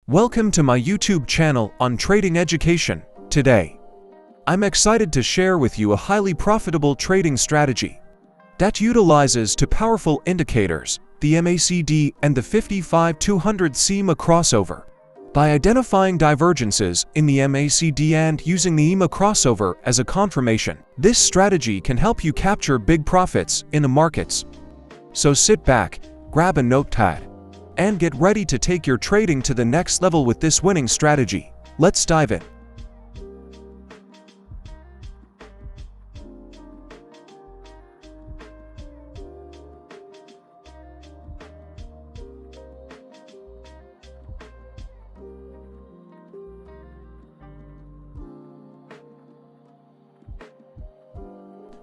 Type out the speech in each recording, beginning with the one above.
Welcome to my YouTube channel on trading education. Today, I'm excited to share with you a highly profitable trading strategy that utilizes two powerful indicators, the MACD and the 55-200 EMA crossover. By identifying divergences in the MACD and using the EMA crossover as a confirmation, this strategy can help you capture big profits in the markets. So sit back, grab a notepad, and get ready to take your trading to the next level with this winning strategy. Let's dive in.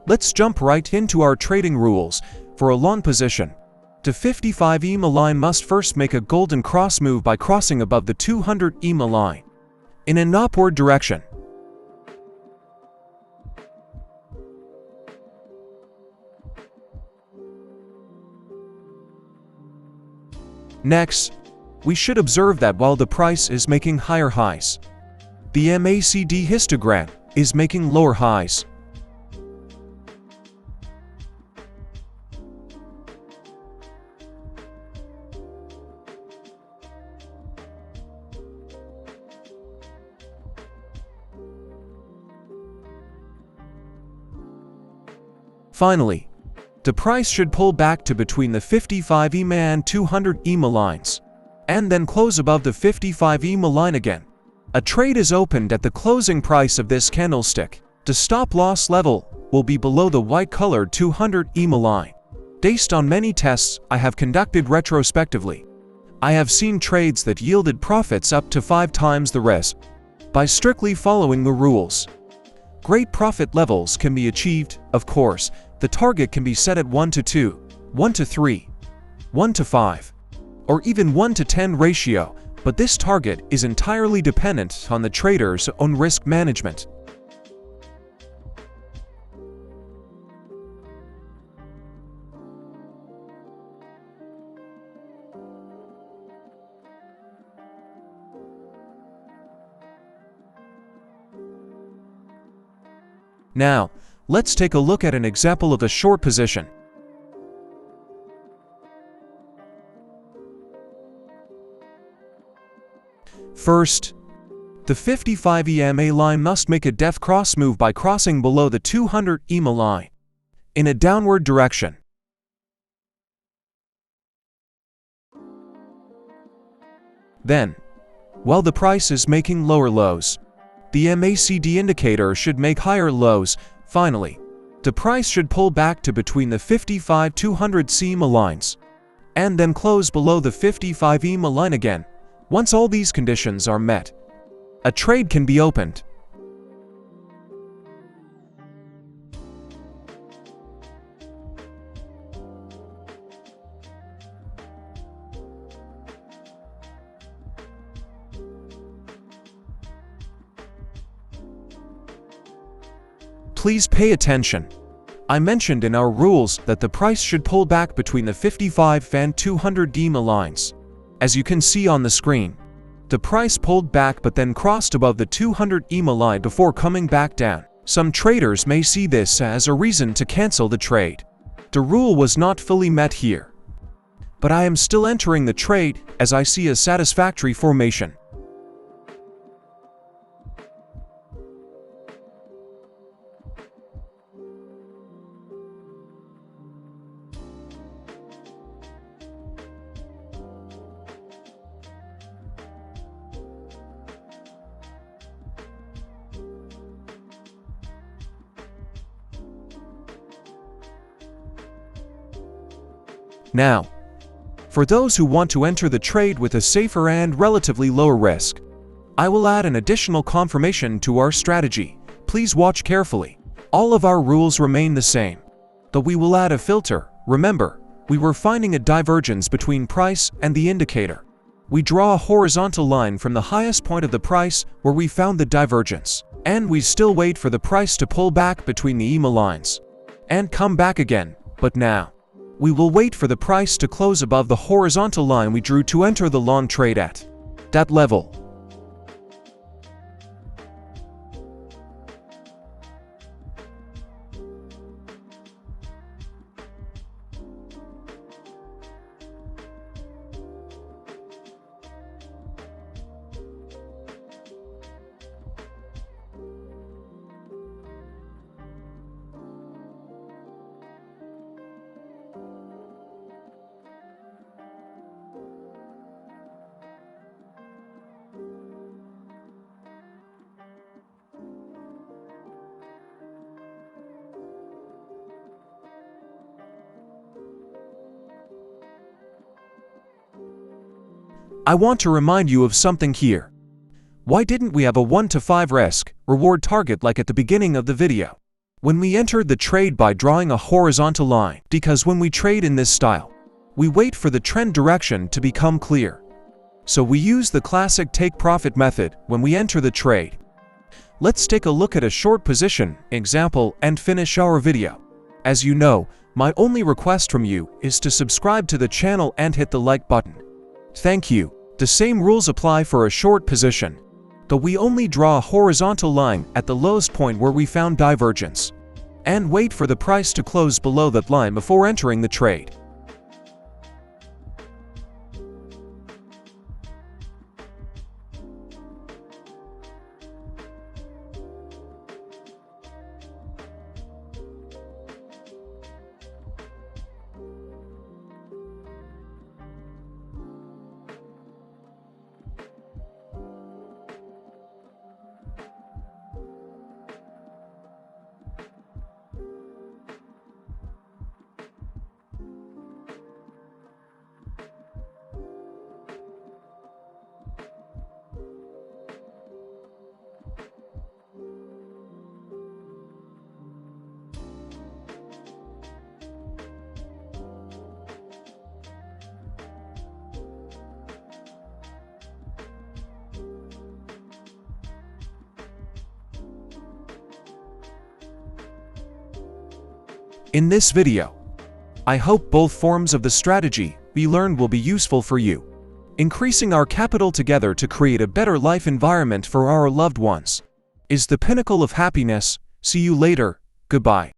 Let's jump right into our trading rules. For a long position, the 55 EMA line must first make a golden cross move by crossing above the 200 EMA line in an upward direction. Next, we should observe that while the price is making higher highs, the MACD histogram is making lower highs. Finally, the price should pull back to between the 55 EMA and 200 EMA lines, and then close above the 55 EMA line again. A trade is opened at the closing price of this candlestick. The stop loss level will be below the white-colored 200 EMA line. Based on many tests I have conducted retrospectively, I have seen trades that yielded profits up to 5 times the risk by strictly following the rules. Great profit levels can be achieved, of course. The target can be set at 1 to 2, 1 to 3, 1 to 5, or even 1 to 10 ratio, but this target is entirely dependent on the trader's own risk management. Now, let's take a look at an example of a short position. First, the 55 EMA line must make a deft cross move by crossing below the 200 EMA line in a downward direction. Then, while the price is making lower lows, the MACD indicator should make higher lows. Finally, the price should pull back to between the 55-200 EMA lines, and then close below the 55 EMA line again. Once all these conditions are met, a trade can be opened. Please pay attention. I mentioned in our rules that the price should pull back between the 55 and 200 EMA lines. As you can see on the screen, the price pulled back but then crossed above the 200 EMA line before coming back down. Some traders may see this as a reason to cancel the trade. The rule was not fully met here, but I am still entering the trade as I see a satisfactory formation. Now, for those who want to enter the trade with a safer and relatively lower risk, I will add an additional confirmation to our strategy. Please watch carefully. All of our rules remain the same, but we will add a filter. Remember, we were finding a divergence between price and the indicator. We draw a horizontal line from the highest point of the price where we found the divergence, and we still wait for the price to pull back between the EMA lines and come back again. But now, we will wait for the price to close above the horizontal line we drew to enter the long trade at. that level. I want to remind you of something here. Why didn't we have a 1 to 5 risk reward target like at the beginning of the video when we entered the trade by drawing a horizontal line? Because when we trade in this style, we wait for the trend direction to become clear. So we use the classic take profit method when we enter the trade. Let's take a look at a short position example and finish our video. As you know, my only request from you is to subscribe to the channel and hit the like button. Thank you. The same rules apply for a short position, but we only draw a horizontal line at the lowest point where we found divergence, and wait for the price to close below that line before entering the trade. In this video, I hope both forms of the strategy we learned will be useful for you, increasing our capital together to create a better life environment for our loved ones is the pinnacle of happiness. See you later. Goodbye.